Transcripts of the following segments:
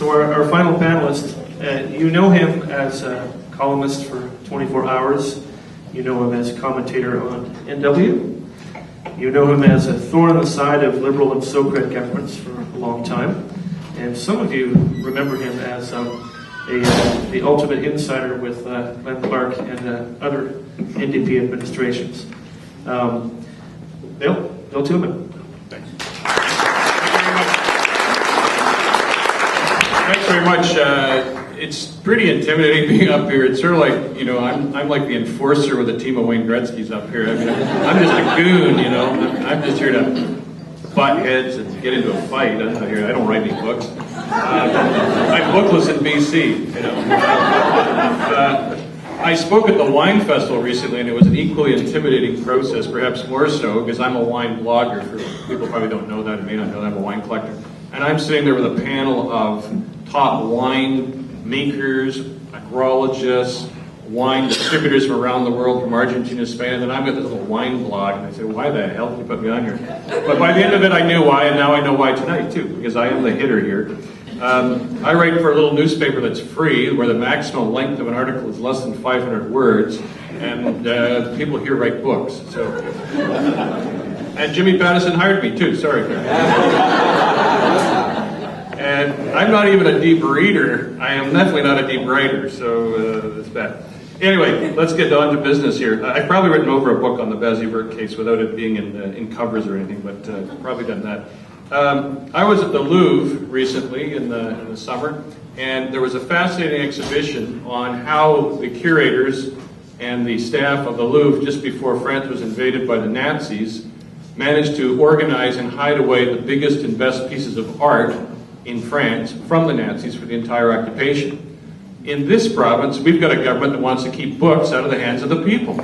So our final panelist, you know him as a columnist for 24 Hours. You know him as commentator on NW. You know him as a thorn in the side of Liberal and Socrat governments for a long time. And some of you remember him as the ultimate insider with Glenn Clark and other NDP administrations. Bill Tieleman. Thanks. Thanks very much. It's pretty intimidating being up here. It's sort of like, you know, I'm like the enforcer with a team of Wayne Gretzky's up here. I mean, I'm just a goon, you know. I'm just here to butt heads and get into a fight. I don't write any books. I'm bookless in BC, you know. I spoke at the wine festival recently, and it was an equally intimidating process, perhaps more so, because I'm a wine blogger. For people who probably don't know that, and may not know that, I'm a wine collector. And I'm sitting there with a panel of top wine makers, agrologists, wine distributors from around the world, from Argentina, Spain, and then I've got this little wine blog, and I said, why the hell did you put me on here? But by the end of it, I knew why, and now I know why tonight, too, because I am the hitter here. I write for a little newspaper that's free, where the maximum length of an article is less than 500 words, and people here write books. So, and Jimmy Pattison hired me too. Sorry. And I'm not even a deep reader. I am definitely not a deep writer, so it's bad. Anyway, let's get on to business here. I've probably written over a book on the Bazivert case without it being in covers or anything, but probably done that. I was at the Louvre recently in the summer, and there was a fascinating exhibition on how the curators and the staff of the Louvre, just before France was invaded by the Nazis, managed to organize and hide away the biggest and best pieces of art in France from the Nazis for the entire occupation. In this province, we've got a government that wants to keep books out of the hands of the people.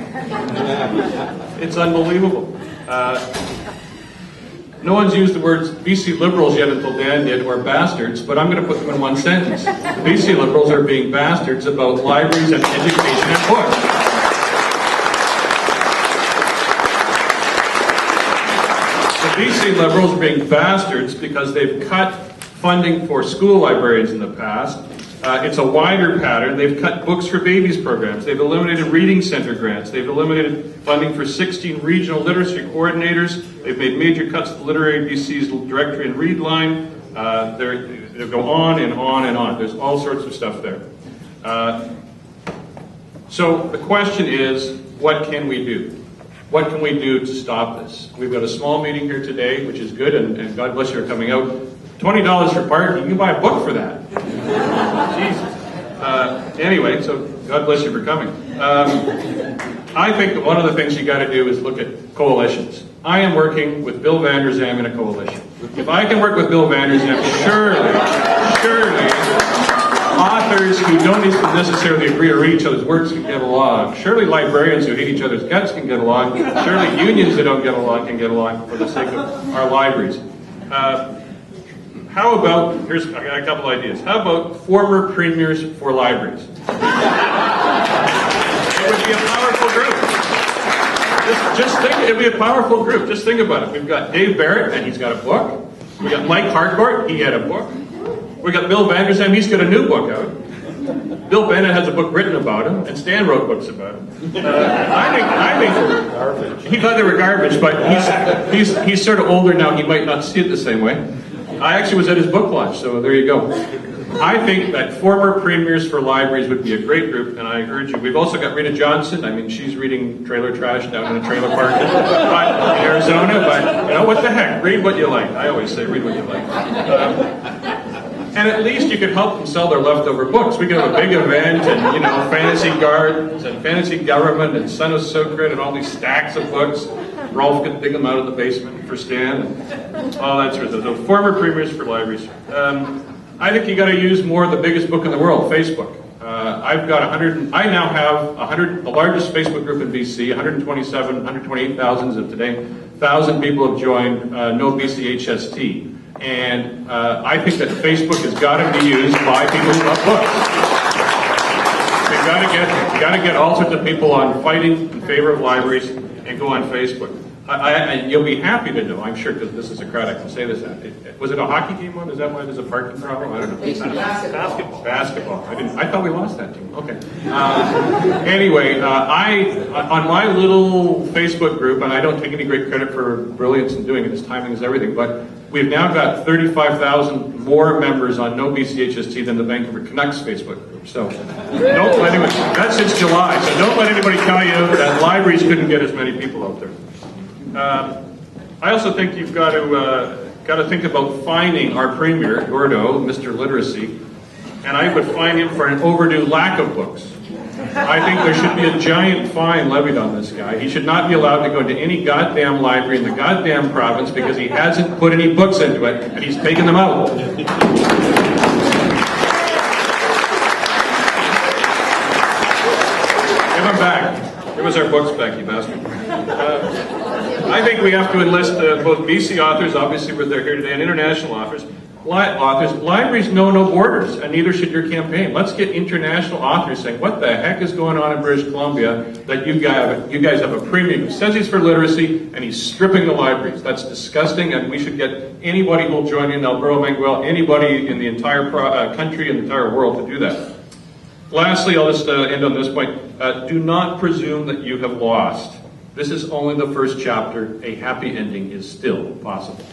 It's unbelievable. No one's used the words BC Liberals yet until Dan did, or bastards, but I'm going to put them in one sentence. The BC Liberals are being bastards about libraries and education and books. The BC Liberals are being bastards because they've cut funding for school librarians in the past. It's a wider pattern. They've cut Books for Babies programs. They've eliminated reading center grants. They've eliminated funding for 16 regional literacy coordinators. They've made major cuts to Literary BC's directory and read line. They go on and on and on. There's all sorts of stuff there. So the question is, what can we do? What can we do to stop this? We've got a small meeting here today, which is good, and God bless you for coming out. $20 for parking, you can buy a book for that. Jesus. Anyway, so God bless you for coming. I think that one of the things you got to do is look at coalitions. I am working with Bill Vander Zalm in a coalition. If I can work with Bill Vander Zalm, surely, authors who don't necessarily agree to read each other's works can get along. Surely librarians who hate each other's guts can get along. Surely unions that don't get along can get along for the sake of our libraries. How about, I got a couple ideas. How about former premiers for libraries? It would be a powerful group. Just think, it would be a powerful group. Just think about it. We've got Dave Barrett, and he's got a book. We got Mike Harcourt, he had a book. We got Bill Vander Zalm, he's got a new book out. Bill Bennett has a book written about him, and Stan wrote books about him. I think he thought they were garbage, but he's sort of older now. He might not see it the same way. I actually was at his book launch, so there you go. I think that former premiers for libraries would be a great group, and I urge you. We've also got Rita Johnson. I mean, she's reading trailer trash down in a trailer park in Arizona, but you know, what the heck? Read what you like. I always say read what you like. And at least you could help them sell their leftover books. We could have a big event, and you know, Fantasy Gardens and Fantasy Government and Son of Socrat and all these stacks of books. Rolf could dig them out of the basement for Stan, and all that sort of stuff. So former premiers for libraries. I think you got to use more of the biggest book in the world, Facebook. I've got 100. I now have 100, the largest Facebook group in BC. 128,000 as of today. 1,000 people have joined No BC HST, and I think that Facebook has got to be used by people who love books. You've got to get all sorts of people on fighting in favor of libraries and go on Facebook. And you'll be happy to know, I'm sure, because this is a crowd I can say this at. Was it a hockey game on? Is that why there's a parking problem? I don't know. Basketball. I thought we lost that team. Okay. Anyway, on my little Facebook group, and I don't take any great credit for brilliance in doing it, its timing is everything, but we've now got 35,000 more members on No BCHST than the Vancouver Canucks Facebook group. So don't let anyone, that's since July, so don't let anybody tell you that libraries couldn't get as many people out there. I also think you've got to think about fining our premier, Gordo, Mr. Literacy, and I would fine him for an overdue lack of books. I think there should be a giant fine levied on this guy. He should not be allowed to go into any goddamn library in the goddamn province because he hasn't put any books into it, and he's taken them out. Give them back. Give us our books back, you bastard. I think we have to enlist both BC authors, obviously they're here today, and international authors. Libraries know no borders, and neither should your campaign. Let's get international authors saying, what the heck is going on in British Columbia that you guys have a premium who says he's for literacy, and he's stripping the libraries. That's disgusting, and we should get anybody who will join in, Alberto Manguel, anybody in the entire country and the entire world to do that. Lastly, I'll just end on this point. Do not presume that you have lost. This is only the first chapter. A happy ending is still possible.